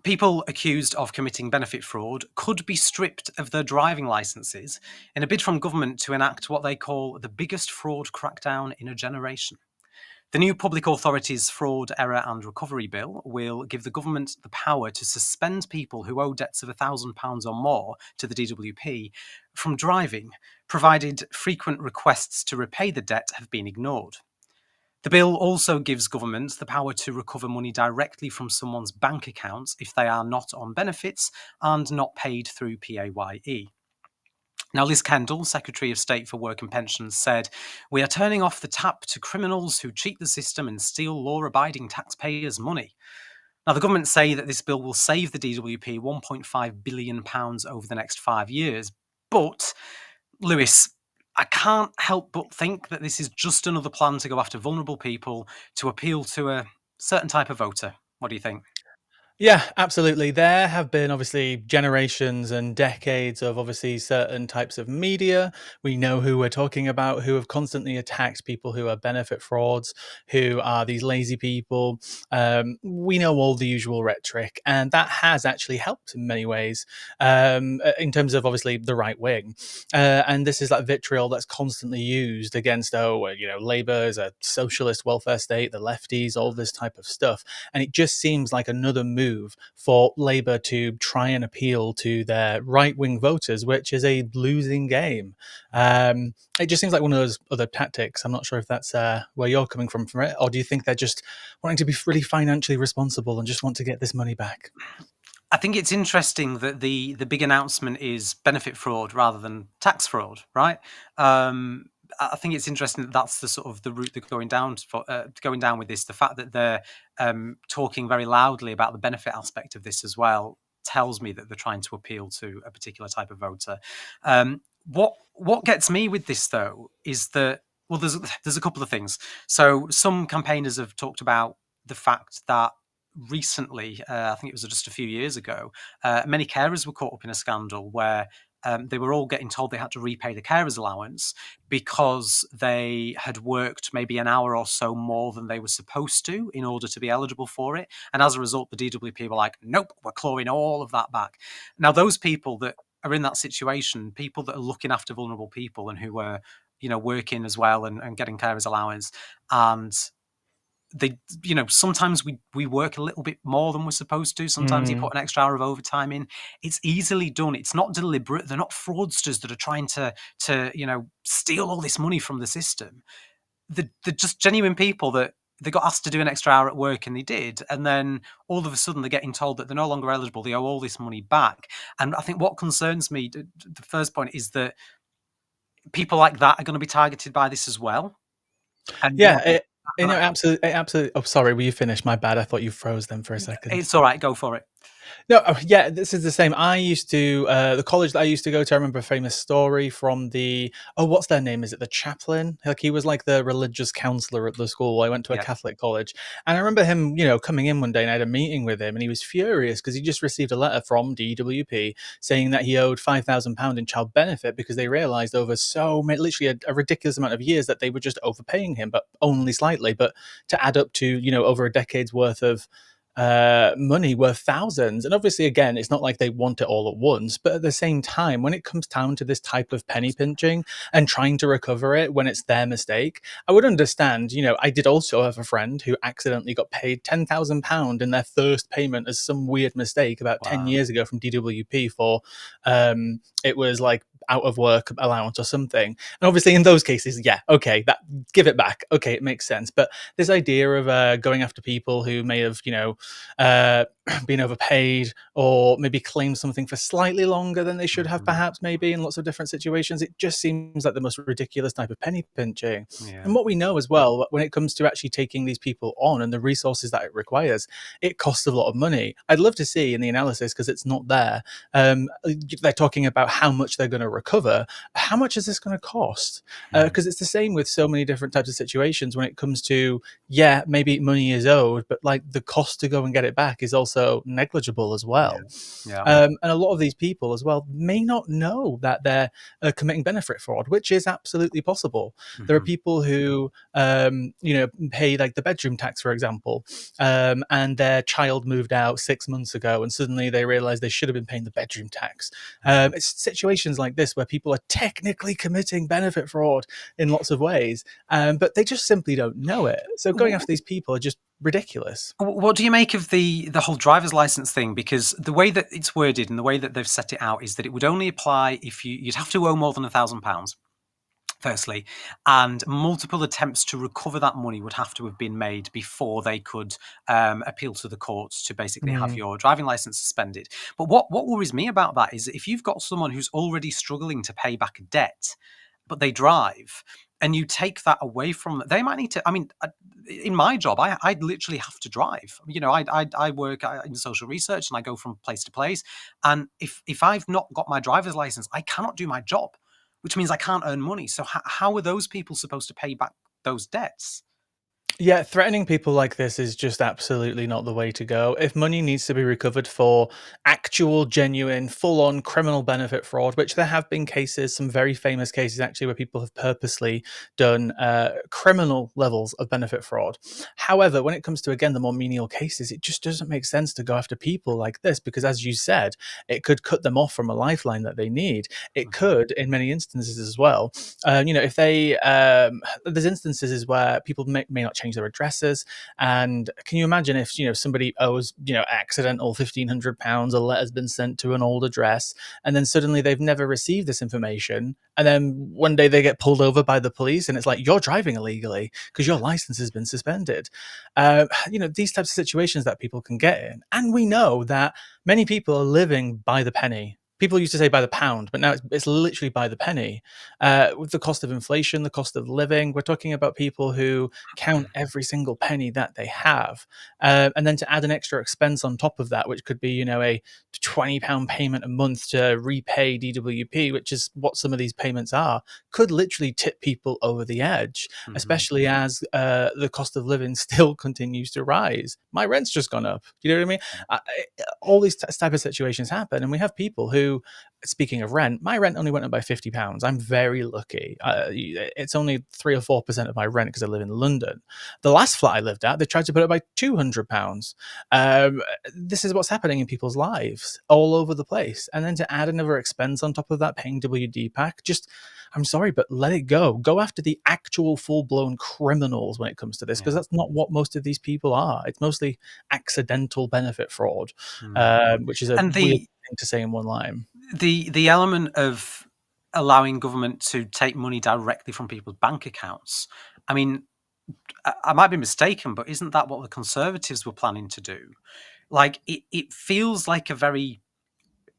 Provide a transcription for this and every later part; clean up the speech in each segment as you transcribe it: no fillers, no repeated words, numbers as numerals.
People accused of committing benefit fraud could be stripped of their driving licences in a bid from government to enact what they call the biggest fraud crackdown in a generation. The new Public Authorities Fraud, Error and Recovery Bill will give the government the power to suspend people who owe debts of £1,000 or more to the DWP from driving, provided frequent requests to repay the debt have been ignored. The bill also gives governments the power to recover money directly from someone's bank accounts if they are not on benefits and not paid through PAYE. Now, Liz Kendall, Secretary of State for Work and Pensions, said, "We are turning off the tap to criminals who cheat the system and steal law-abiding taxpayers' money." Now, the government say that this bill will save the DWP £1.5 billion over the next 5 years. But, Lewis, I can't help but think that this is just another plan to go after vulnerable people to appeal to a certain type of voter. What do you think? Yeah, absolutely. There have been obviously generations and decades of obviously certain types of media. We know who we're talking about, who have constantly attacked people who are benefit frauds, who are these lazy people. We know all the usual rhetoric, and that has actually helped in many ways in terms of obviously the right wing. And this is like vitriol that's constantly used against, Labour is a socialist welfare state, the lefties, all this type of stuff. And it just seems like another move for Labour to try and appeal to their right-wing voters, which is a losing game. It just seems like one of those other tactics. I'm not sure if that's where you're coming from it, or do you think they're just wanting to be really financially responsible and just want to get this money back? I think it's interesting that the big announcement is benefit fraud rather than tax fraud, right? I think it's interesting that that's the sort of the route they're going down with this. The fact that they're talking very loudly about the benefit aspect of this as well tells me that they're trying to appeal to a particular type of voter. What gets me with this though is that, well, there's a couple of things. So some campaigners have talked about the fact that recently, I think it was just a few years ago, many carers were caught up in a scandal where they were all getting told they had to repay the carers allowance because they had worked maybe an hour or so more than they were supposed to in order to be eligible for it. And as a result, the DWP were like, nope, we're clawing all of that back. Now, those people that are in that situation, people that are looking after vulnerable people and who were, working as well and getting carers allowance, and they, sometimes we work a little bit more than we're supposed to. Sometimes you put an extra hour of overtime in. It's easily done. It's not deliberate. They're not fraudsters that are trying to steal all this money from the system. They're just genuine people that they got asked to do an extra hour at work and they did. And then all of a sudden they're getting told that they're no longer eligible. They owe all this money back. And I think what concerns me, the first point, is that people like that are going to be targeted by this as well. And Yeah, absolutely. Oh, sorry, were you finished? My bad. I thought you froze them for a second. it's all right. Go for it. No, yeah, this is the same. I used to the college that I used to go to. I remember a famous story from what's their name? Is it the chaplain? Like he was like the religious counselor at the school. I went to a Yeah. Catholic college, and I remember him, coming in one day, and I had a meeting with him, and he was furious because he just received a letter from DWP saying that he owed £5,000 in child benefit because they realised over literally a ridiculous amount of years that they were just overpaying him, but only slightly, but to add up to over a decade's worth of money worth thousands. And obviously, again, it's not like they want it all at once, but at the same time, when it comes down to this type of penny pinching and trying to recover it when it's their mistake, I would understand. I did also have a friend who accidentally got paid £10,000 in their first payment as some weird mistake about 10 Wow. years ago from DWP for it was like out of work allowance or something. And obviously in those cases, yeah, okay, that give it back. Okay, it makes sense. But this idea of going after people who may have, been overpaid or maybe claimed something for slightly longer than they should have, perhaps, maybe in lots of different situations, it just seems like the most ridiculous type of penny pinching. Yeah. And what we know as well, when it comes to actually taking these people on and the resources that it requires, it costs a lot of money. I'd love to see in the analysis, because it's not there, they're talking about how much they're going to recover. How much is this going to cost? Because it's the same with so many different types of situations when it comes to, yeah, maybe money is owed, but like the cost to go and get it back is also also negligible as Yeah. well. Yeah. And a lot of these people as well may not know that they're committing benefit fraud, which is absolutely possible. There are Mhm. people who, pay like the bedroom tax, for example, and their child moved out 6 months ago, and suddenly they realize they should have been paying the bedroom tax. Mhm. It's situations like this where people are technically committing benefit fraud in lots of ways, but they just simply don't know it. So going after these people are just ridiculous. What do you make of the whole driver's license thing? Because the way that it's worded and the way that they've set it out is that it would only apply if you'd have to owe more than £1,000. Firstly, and multiple attempts to recover that money would have to have been made before they could appeal to the courts to basically have Mm. your driving license suspended. But what worries me about that is if you've got someone who's already struggling to pay back a debt, but they drive, and you take that away from them, they might need to. I mean, in my job, I literally have to drive. You know, I work in social research and I go from place to place. And if I've not got my driver's license, I cannot do my job, which means I can't earn money. So how are those people supposed to pay back those debts? Yeah, threatening people like this is just absolutely not the way to go. If money needs to be recovered for actual, genuine, full on criminal benefit fraud, which there have been cases, some very famous cases actually, where people have purposely done criminal levels of benefit fraud. However, when it comes to, again, the more menial cases, it just doesn't make sense to go after people like this because, as you said, it could cut them off from a lifeline that they need. It Mhm. could, in many instances as well, if they, there's instances where people may not change their addresses. And can you imagine if somebody owes accidental £1,500, a letter's been sent to an old address, and then suddenly they've never received this information, and then one day they get pulled over by the police, and it's like you're driving illegally because your license has been suspended. These types of situations that people can get in, and we know that many people are living by the penny. People used to say by the pound, but now it's literally by the penny. With the cost of inflation, the cost of living, we're talking about people who count every single penny that they have. And then to add an extra expense on top of that, which could be, a £20 payment a month to repay DWP, which is what some of these payments are, could literally tip people over the edge, Mhm. especially as the cost of living still continues to rise. My rent's just gone up. Do you know what I mean? All these type of situations happen, and we have people who, speaking of rent, my rent only went up by £50. I'm very lucky. It's only 3 or 4% of my rent because I live in London. The last flat I lived at, they tried to put it by £200. This is what's happening in people's lives all over the place. And then to add another expense on top of that, paying WD pack, just, I'm sorry, but let it go. Go after the actual full blown criminals when it comes to this, because Yeah. that's not what most of these people are. It's mostly accidental benefit fraud, Mm. which is a And weird thing to say in one line. the element of allowing government to take money directly from people's bank accounts. I mean, I might be mistaken, but isn't that what the Conservatives were planning to do? Like, it feels like a very.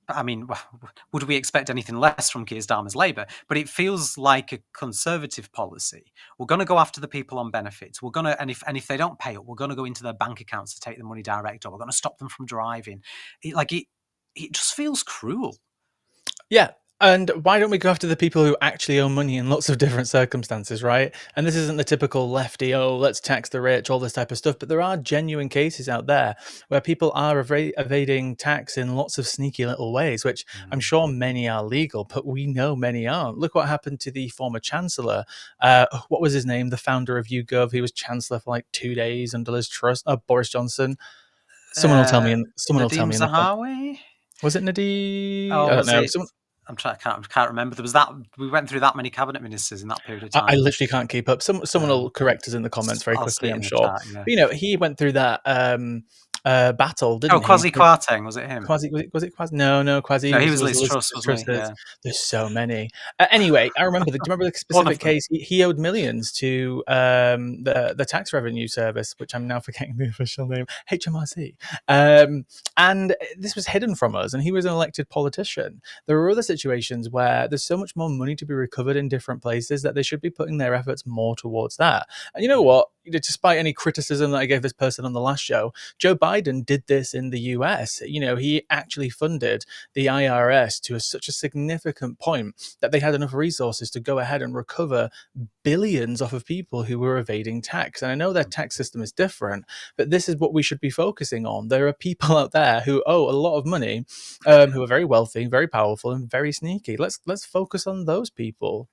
I mean, would we expect anything less from Keir Starmer's Labour? But it feels like a Conservative policy. We're going to go after the people on benefits. We're going to, and if they don't pay up, we're going to go into their bank accounts to take the money direct, or we're going to stop them from driving. It just feels cruel. Yeah. And why don't we go after the people who actually owe money in lots of different circumstances, right? And this isn't the typical lefty, oh, let's tax the rich, all this type of stuff. But there are genuine cases out there where people are evading tax in lots of sneaky little ways, which I'm Mm. sure many are legal, but we know many aren't. Look what happened to the former chancellor. What was his name? The founder of YouGov. He was chancellor for like 2 days under Liz Truss. Boris Johnson. Someone will tell me. Uh, Someone will tell Nadeem me in the comments. Zahawi? Was it Nadine? I Oh, don't was know. it? I can't remember. There was that we went through that many cabinet ministers in that period of I time. literally can't keep up. Someone will correct us in the comments very I'll see quickly, it I'm in the sure. chat. Yeah. But he went through that battle, Oh, didn't he? Kwasi Kwarteng, was it him? Kwasi, was it Kwasi? No, Kwasi No, he was was was Liz Truss, Elizabeth wasn't he? Truss's. Yeah. There's so many. Anyway, I remember. Do you remember the One of specific them. case? He owed millions to the tax revenue service, which I'm now forgetting the official name, HMRC. And this was hidden from us, and he was an elected politician. There are other situations where there's so much more money to be recovered in different places that they should be putting their efforts more towards that. And you know Mm. what? Despite any criticism that I gave this person on the last show, Joe Biden Biden did this in the US. You know, he actually funded the IRS to such a significant point that they had enough resources to go ahead and recover billions off of people who were evading tax. And I know their tax system is different, but this is what we should be focusing on. There are people out there who owe a lot of money, who are very wealthy, very powerful, and very sneaky. Let's focus on those people.